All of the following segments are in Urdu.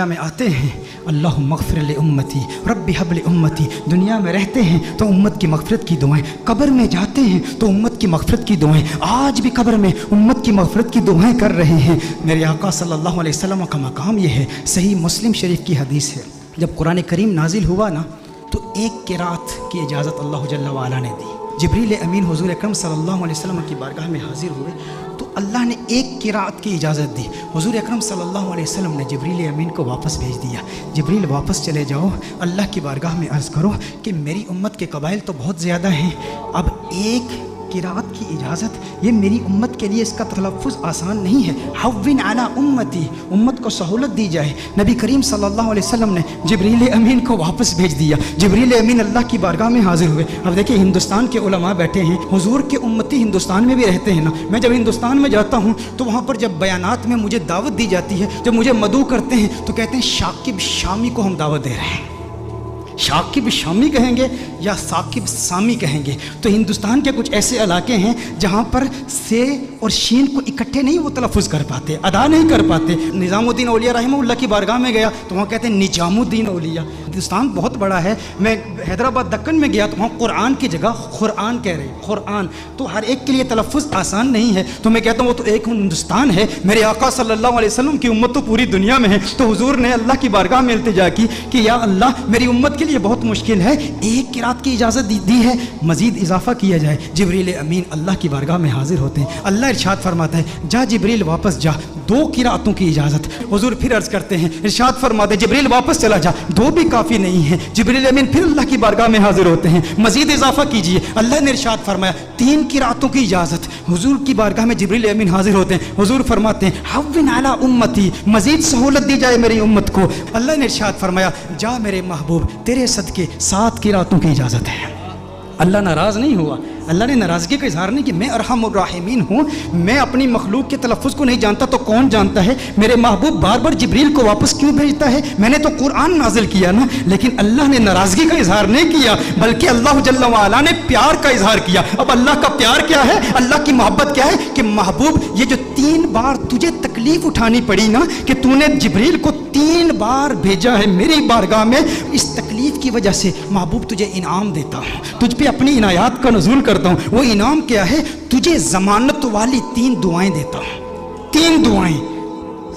میں آتے ہیں اللہم اغفر لأمتی رب حب لأمتی، دنیا میں رہتے ہیں تو امت کی مغفرت کی دعائیں، قبر میں جاتے ہیں تو امت کی مغفرت کی دعائیں، آج بھی قبر میں امت کی مغفرت کی دعائیں کر رہے ہیں۔ میرے آقا صلی اللہ علیہ وسلم کا مقام یہ ہے۔ صحیح مسلم شریف کی حدیث ہے، جب قرآن کریم نازل ہوا نا تو ایک قرات کی اجازت اللہ جل وعلا نے دی۔ جبریل امین حضور اکرم صلی اللہ علیہ وسلم کی بارگاہ میں حاضر ہوئے تو اللہ نے ایک قرات کی اجازت دی۔ حضور اکرم صلی اللہ علیہ وسلم نے جبریل امین کو واپس بھیج دیا، جبریل واپس چلے جاؤ، اللہ کی بارگاہ میں عرض کرو کہ میری امت کے قبائل تو بہت زیادہ ہیں، اب ایک قرات کی اجازت، یہ میری امت کے لیے اس کا تلفظ آسان نہیں ہے۔ حوّن علی امتی، امت کو سہولت دی جائے۔ نبی کریم صلی اللہ علیہ وسلم نے جبریل امین کو واپس بھیج دیا، جبریل امین اللہ کی بارگاہ میں حاضر ہوئے۔ اب دیکھیں ہندوستان کے علماء بیٹھے ہیں، حضور کے امتی ہندوستان میں بھی رہتے ہیں نا، میں جب ہندوستان میں جاتا ہوں تو وہاں پر جب بیانات میں مجھے دعوت دی جاتی ہے، جب مجھے مدعو کرتے ہیں تو کہتے ہیں شاکب شامی کو ہم دعوت دے رہے ہیں۔ شاکب شامی کہیں گے یا ثاقب سامی کہیں گے؟ تو ہندوستان کے کچھ ایسے علاقے ہیں جہاں پر سے اور شین کو اکٹھے نہیں وہ تلفظ کر پاتے، ادا نہیں کر پاتے۔ نظام الدین اولیاء رحمہ اللہ کی بارگاہ میں گیا تو وہاں کہتے ہیں نجام الدین اولیاء۔ ہندوستان بہت بڑا ہے، میں حیدرآباد دکن میں گیا تو وہاں قرآن کی جگہ قرآن کہہ رہے ہیں، قرآن۔ تو ہر ایک کے لیے تلفظ آسان نہیں ہے، تو میں کہتا ہوں وہ تو ایک ہندوستان ہے، میرے آقا صلی اللہ علیہ وسلم کی امت تو پوری دنیا میں ہے۔ تو حضور نے اللہ کی بارگاہ میں التجا کی کہ یا اللہ میری امت کے لیے بہت مشکل ہے، ایک قرات کی اجازت دی ہے، مزید اضافہ کیا جائے۔ جبریل امین اللہ کی بارگاہ میں حاضر ہوتے ہیں، اللہ ارشاد فرماتا ہے جا جبریل واپس جا، دو قراتوں کی اجازت۔ حضور پھر عرض کرتے ہیں، ارشاد فرماتے ہیں جبریل واپس چلا جا، دو بھی کافی نہیں ہے۔ جبریل امین پھر اللہ کی بارگاہ میں حاضر ہوتے ہیں، مزید اضافہ کیجئے۔ اللہ نے ارشاد فرمایا تین قراتوں کی اجازت۔ حضور کی بارگاہ میں جبریل امین حاضر ہوتے ہیں، حضور فرماتے ہیں حوّن علی امتی، مزید سہولت دی جائے میری امت کو۔ اللہ نے ارشاد فرمایا جا میرے محبوب تیرے صدقے 7 قراتوں کی اجازت ہے۔ اللہ ناراض نہیں ہوا، اللہ نے ناراضگی کا اظہار نہیں کہ میں ارحم الراحمین ہوں، میں اپنی مخلوق کے تلفظ کو نہیں جانتا تو کون جانتا ہے؟ میرے محبوب بار بار جبریل کو واپس کیوں بھیجتا ہے؟ میں نے تو قرآن نازل کیا نا، لیکن اللہ نے ناراضگی کا اظہار نہیں کیا بلکہ اللہ جل وعلا نے پیار کا اظہار کیا۔ اب اللہ کا پیار کیا ہے، اللہ کی محبت کیا ہے کہ محبوب یہ جو 3 بار تجھے تکلیف اٹھانی پڑی نا کہ تو نے جبریل کو 3 بار بھیجا ہے میری بارگاہ میں، اس تکلیف کی وجہ سے محبوب تجھے انعام دیتا ہوں، تجھ پہ اپنی عنایات کا نزول کرتا ہوں۔ وہ انعام کیا ہے؟ تجھے ضمانت والی 3 دعائیں دیتا ہوں، 3 دعائیں۔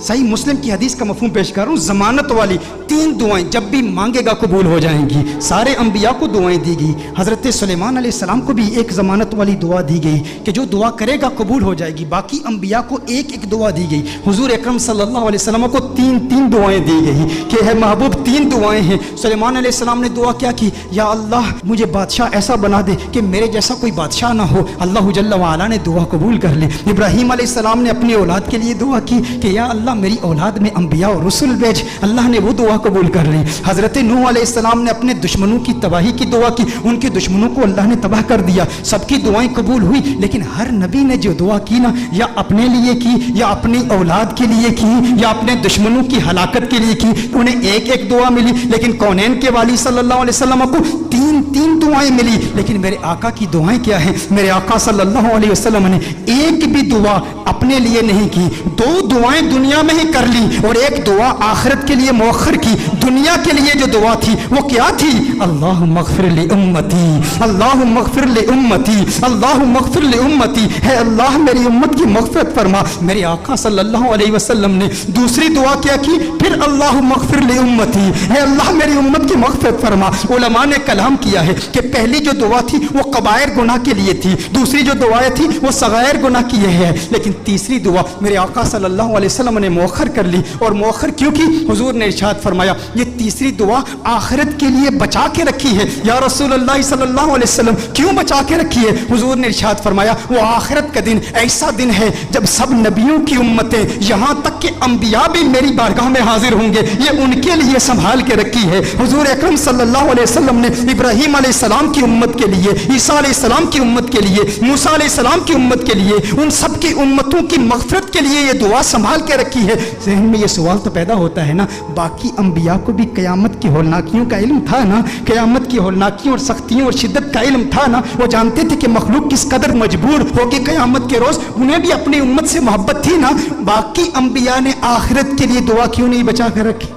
صحیح مسلم کی حدیث کا مفہوم پیش کر رہا ہوں، ضمانت والی 3 دعائیں، جب بھی مانگے گا قبول ہو جائیں گی۔ سارے انبیاء کو دعائیں دی گئی، حضرت سلیمان علیہ السلام کو بھی ایک ضمانت والی دعا دی گئی کہ جو دعا کرے گا قبول ہو جائے گی۔ باقی انبیاء کو ایک ایک دعا دی گئی، حضور اکرم صلی اللہ علیہ وسلم کو 3 دعائیں دی گئی کہ ہے محبوب 3 دعائیں ہیں۔ سلیمان علیہ السلام نے دعا کیا کی؟ یا اللہ مجھے بادشاہ ایسا بنا دے کہ میرے جیسا کوئی بادشاہ نہ ہو۔ اللہ جل وعلا نے دعا قبول کر لی۔ ابراہیم علیہ السلام نے اپنی اولاد کے لیے دعا کی کہ یا اللہ میری اولاد میں انبیاء اور رسول بھیج، اللہ نے وہ دعا قبول کر لی۔ حضرت نوح علیہ السلام نے اپنے دشمنوں کی تباہی کی دعا کی، ان کے دشمنوں کو اللہ نے تباہ کر دیا، سب کی دعائیں قبول ہوئی۔ لیکن ہر نبی نے جو دعا کی نا، یا اپنے لیے کی یا اپنی اولاد کے لیے کی یا اپنے دشمنوں کی ہلاکت کے لیے کی، انہیں ایک ایک دعا ملی۔ لیکن کونین کے والی صلی اللہ علیہ وسلم کو 3 دعائیں ملی۔ لیکن میرے آقا کی دعائیں کیا ہیں؟ میرے آقا صلی اللہ علیہ وسلم نے ایک بھی دعا اپنے لیے نہیں کی، 2 دعائیں دنیا میں ہی کر لی اور ایک دعا آخرت کے لیے مؤخر کی۔ دنیا کے لیے جو دعا تھی وہ کیا تھی؟ اللہم اغفر لامتی، اللہم اغفر لامتی، اللہم اغفر لامتی، ہے اللہ میری امت کی مغفرت فرما۔ میرے آقا صلی اللہ علیہ وسلم نے دوسری دعا کیا کی؟ پھر اللہم اغفر لامتی، ہے اللہ میری امت کی مغفرت فرما۔ علماء نے کلام کیا ہے کہ پہلی جو دعا تھی وہ کبائر گناہ کے لیے تھی، دوسری جو دعائیں تھی وہ صغائر گناہ کی ہے، لیکن تیسری دعا میرے آقا صلی اللہ علیہ وسلم نے مؤخر کر لی۔ اور مؤخر کیوں کی؟ حضور نے ارشاد فرمایا یہ تیسری دعا آخرت کے لیے بچا کے رکھی ہے۔ یا رسول اللہ صلی اللہ علیہ وسلم کیوں بچا کے رکھی ہے؟ حضور نے ارشاد فرمایا وہ آخرت کا دن ایسا دن ہے جب سب نبیوں کی امتیں یہاں تک کہ انبیاء بھی میری بارگاہ میں حاضر ہوں گے، یہ ان کے لیے سنبھال کے رکھی ہے۔ حضور اکرم صلی اللہ علیہ وسلم نے ابراہیم علیہ السلام کی امت کے لیے، عیسیٰ علیہ السلام کی امت کے لیے، موسیٰ علیہ السلام کی امت کے لیے، ان سب کی امتوں کی مغفرت کے لیے یہ دعا سنبھال کے رکھی ہے۔ ذہن میں یہ سوال تو پیدا ہوتا ہے نا، باقی انبیاء کو بھی قیامت کی ہولناکیوں کا علم تھا نا، قیامت کی ہولناکیوں اور سختیوں اور شدت کا علم تھا نا، وہ جانتے تھے کہ مخلوق کس قدر مجبور ہوگی قیامت کے روز، انہیں بھی اپنی امت سے محبت تھی نا۔ باقی انبیاء نے آخرت کے لیے دعا کیوں نہیں بچا کر رکھی؟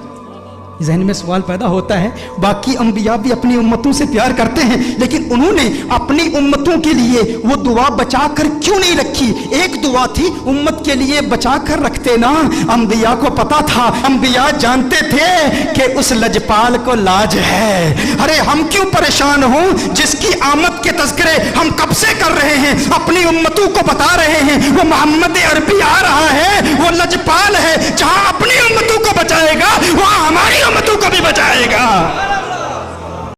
ذہن میں سوال پیدا ہوتا ہے، باقی انبیاء بھی اپنی امتوں سے پیار کرتے ہیں، لیکن انہوں نے اپنی امتوں کے لیے وہ دعا بچا کر کیوں نہیں رکھی؟ ایک دعا تھی امت کے لیے بچا کر رکھتے نا۔ انبیاء کو پتا تھا، انبیاء جانتے تھے کہ اس لجپال کو لاج ہے۔ ارے ہم کیوں پریشان ہوں جس کی آمد کے تذکرے ہم کب سے کر رہے ہیں، اپنی امتوں کو بتا رہے ہیں وہ محمد عربی آ رہا ہے، وہ لجپال ہے، جہاں اپنی امتوں کو بچائے گا وہاں ہماری امتوں کو بھی بچائے گا۔